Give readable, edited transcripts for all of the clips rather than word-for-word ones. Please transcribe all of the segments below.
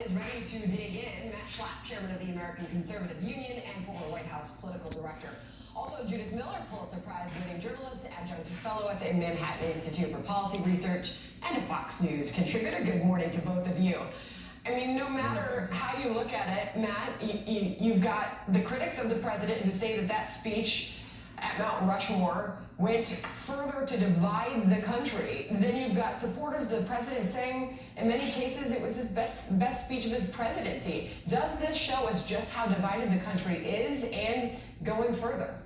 Is ready to dig in. Matt Schlapp, chairman of the American Conservative Union and former White House political director. Also, Judith Miller, Pulitzer Prize-winning journalist, adjunct fellow at the Manhattan Institute for Policy Research, and a Fox News contributor. Good morning to both of you. I mean, no matter how you look at it, Matt, you've got the critics of the president who say that that speech at Mount Rushmore went further to divide the country. Then you've got supporters of the president saying, in many cases, it was his best speech of his presidency. Does this show us just how divided the country is and going further?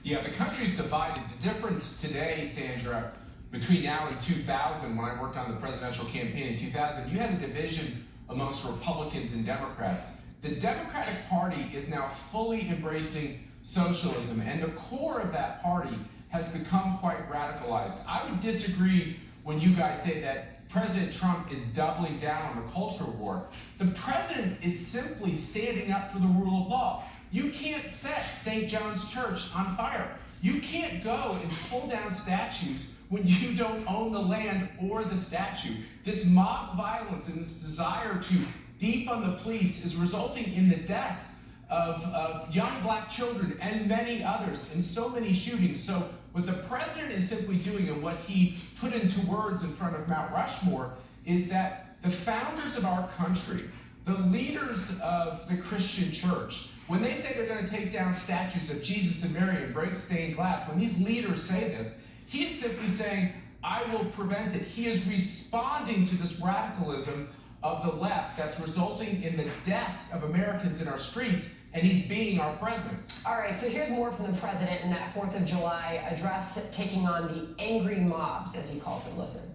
Yeah, the country's divided. The difference today, Sandra, between now and 2000, when I worked on the presidential campaign in 2000, you had a division amongst Republicans and Democrats. The Democratic Party is now fully embracing socialism, and the core of that party has become quite radicalized. I would disagree when you guys say that President Trump is doubling down on the culture war. The president is simply standing up for the rule of law. You can't set St. John's Church on fire. You can't go and pull down statues when you don't own the land or the statue. This mob violence and this desire to defund the police is resulting in the deaths of young black children and many others in so many shootings. So what the president is simply doing, and what he put into words in front of Mount Rushmore, is that the founders of our country, the leaders of the Christian church, when they say they're going to take down statues of Jesus and Mary and break stained glass, when these leaders say this, he is simply saying, I will prevent it. He is responding to this radicalism of the left that's resulting in the deaths of Americans in our streets, and he's being our president. All right, so here's more from the president in that 4th of July address, taking on the angry mobs, as he calls them. Listen.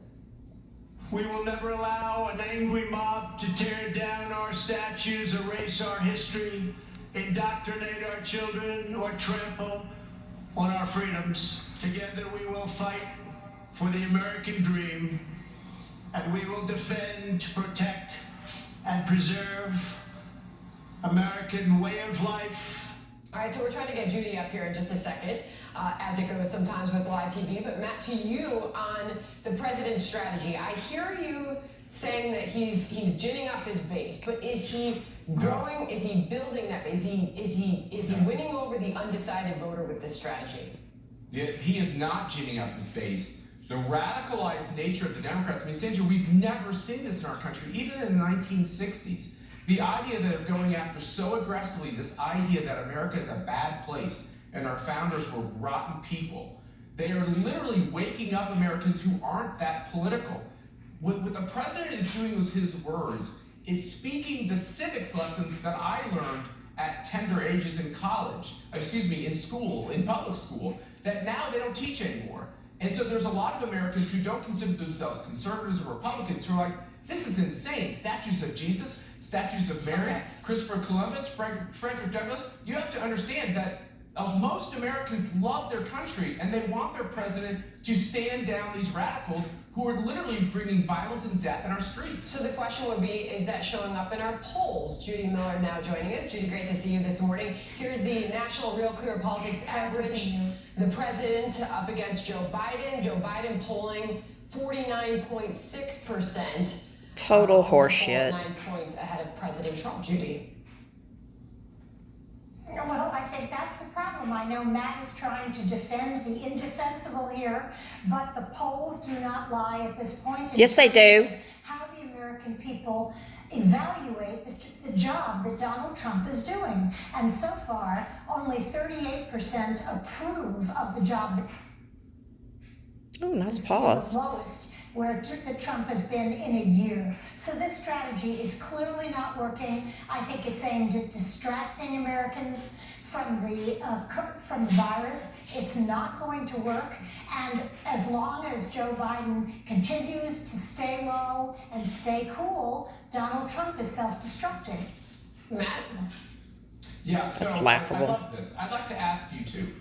We will never allow an angry mob to tear down our statues, erase our history, indoctrinate our children, or trample on our freedoms. Together we will fight for the American dream, and we will defend, protect, and preserve American way of life. All right, so we're trying to get Judy up here in just a second, as it goes sometimes with live TV. But Matt, to you on the president's strategy, I hear you saying that he's ginning up his base, but is he growing? Is he building that base? Is he winning over the undecided voter with this strategy? He is not ginning up his base. The radicalized nature of the Democrats, I mean, Sandra, we've never seen this in our country, even in the 1960s. The idea that they're going after so aggressively, this idea that America is a bad place and our founders were rotten people. They are literally waking up Americans who aren't that political. What the president is doing with his words is speaking the civics lessons that I learned at tender ages in college, in school, in public school, that now they don't teach anymore. And so there's a lot of Americans who don't consider themselves conservatives or Republicans who are like, this is insane. Statues of Jesus, statues of Mary, Christopher Columbus, Frederick Douglass. You have to understand that most Americans love their country, and they want their president to stand down these radicals who are literally bringing violence and death in our streets. So the question would be, is that showing up in our polls? Judy Miller now joining us. Judy, great to see you this morning. Here's the National Real Clear Politics average. The president up against Joe Biden. Joe Biden polling 49.6%. Total horseshit. 9 points ahead of President Trump. Judy. Well, I think that's the problem. I know Matt is trying to defend the indefensible here, but the polls do not lie at this point. Yes, they do. How the American people evaluate the job that Donald Trump is doing. And so far, only 38% approve of the job. Oh, nice pause. The lowest where Trump has been in a year. So this strategy is clearly not working. I think it's aimed at distracting Americans from the virus. It's not going to work. And as long as Joe Biden continues to stay low and stay cool, Donald Trump is self-destructive. Matt? Yeah, so that's laughable. I love this. I'd like to ask you two,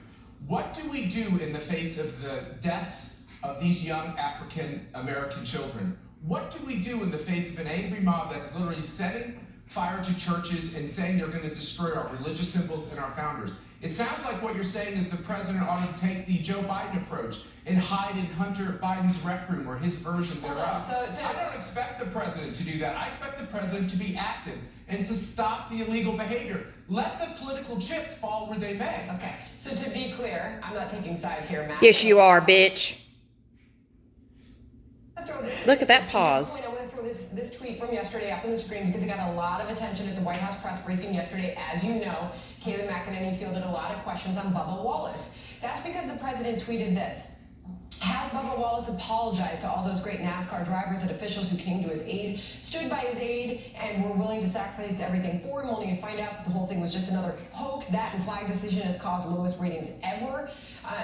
what do we do in the face of the deaths of these young African American children? What do we do in the face of an angry mob that's literally setting fire to churches and saying they're going to destroy our religious symbols and our founders? It sounds like what you're saying is the president ought to take the Joe Biden approach and hide in Hunter Biden's rec room or his version thereof. I don't expect the president to do that. I expect the president to be active and to stop the illegal behavior. Let the political chips fall where they may. Okay, so to be clear, I'm not taking sides here, Matt. Yes, you are, bitch. Look at that To pause. your point, I want to throw this tweet from yesterday up on the screen because it got a lot of attention at the White House press briefing yesterday. As you know, Kayleigh McEnany fielded a lot of questions on Bubba Wallace. That's because the president tweeted this. Has Bubba Wallace apologized to all those great NASCAR drivers and officials who came to his aid, stood by his aid, and were willing to sacrifice everything for him, only to find out that the whole thing was just another hoax? That and flag decision has caused lowest ratings ever.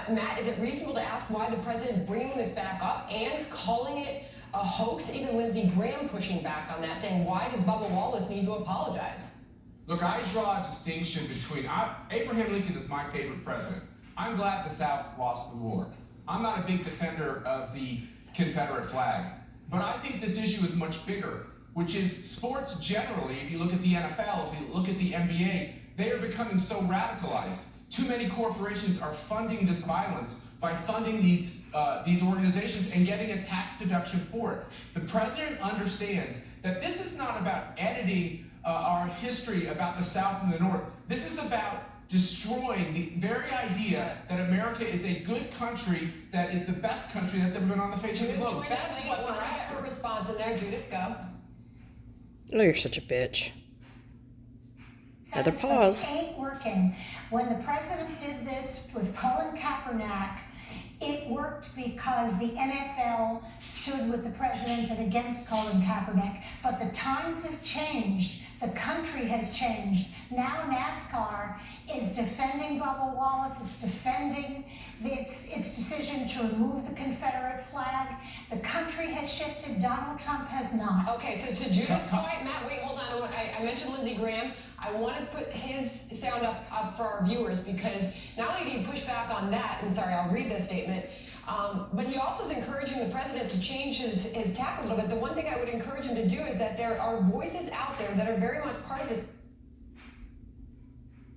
Matt, is it reasonable to ask why the president's bringing this back up and calling it a hoax? Even Lindsey Graham pushing back on that, saying, why does Bubba Wallace need to apologize? Look, I draw a distinction between Abraham Lincoln is my favorite president. I'm glad the South lost the war. I'm not a big defender of the Confederate flag, but I think this issue is much bigger, which is sports generally. If you look at the NFL, if you look at the NBA, they are becoming so radicalized. Too many corporations are funding this violence by funding these organizations and getting a tax deduction for it. The president understands that this is not about editing our history about the South and the North. This is about destroying the very idea that America is a good country, that is the best country that's ever been on the face of the globe. That's what they're after. Her response in there, Judith, go. Oh, you're such a bitch. Another pause. It ain't working. When the president did this with Colin Kaepernick, it worked because the NFL stood with the president and against Colin Kaepernick. But the times have changed. The country has changed. Now NASCAR is defending Bubba Wallace. It's defending its decision to remove the Confederate flag. The country has shifted. Donald Trump has not. Okay, so to Judith's point, Matt, wait, hold on. I mentioned Lindsey Graham. I want to put his sound up for our viewers because not only do you push back on that, and sorry, I'll read this statement, but he also is encouraging the president to change his tack a little bit. The one thing I would encourage him to do is that there are voices out there that are very much part of this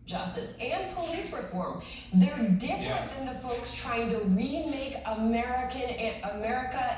justice and police reform. They're different than the folks trying to remake America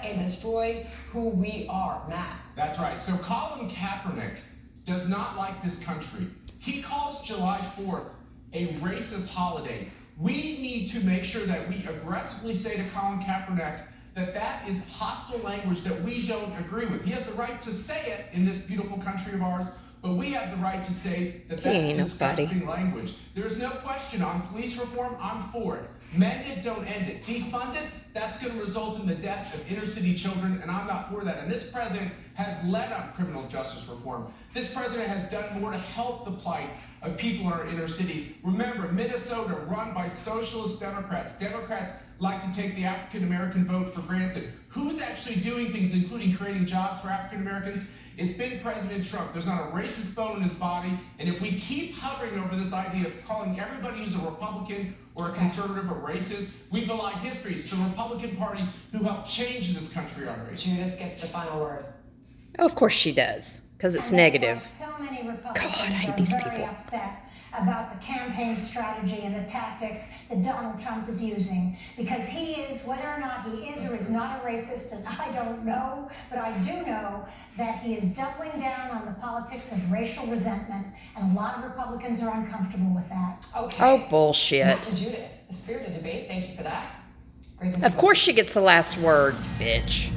and destroy who we are, Matt. That's right. So Colin Kaepernick does not like this country. He calls July 4th a racist holiday. We need to make sure that we aggressively say to Colin Kaepernick that that is hostile language that we don't agree with. He has the right to say it in this beautiful country of ours, but we have the right to say that that's disgusting language. There's no question on police reform, I'm for it. Mend it, don't end it. Defund it, that's going to result in the death of inner city children, and I'm not for that. And this president has led on criminal justice reform. This president has done more to help the plight of people in our inner cities. Remember, Minnesota, run by socialist Democrats. Democrats like to take the African American vote for granted. Who's actually doing things, including creating jobs for African Americans? It's been President Trump. There's not a racist bone in his body. And if we keep hovering over this idea of calling everybody who's a Republican or a conservative a racist, we belie history. It's the Republican Party who helped change this country on race. Judith gets the final word. Oh, of course she does, because it's And negative. that's why so many God, I hate Republicans these are very people. upset about the campaign strategy and the tactics that Donald Trump is using, because he is, whether or not he is or is not a racist, and I don't know, but I do know that he is doubling down on the politics of racial resentment, and a lot of Republicans are uncomfortable with that. Okay. Oh, Matt bullshit. and Judith, a spirited debate. Thank you for that. Great to see Of both course she gets the last word, bitch.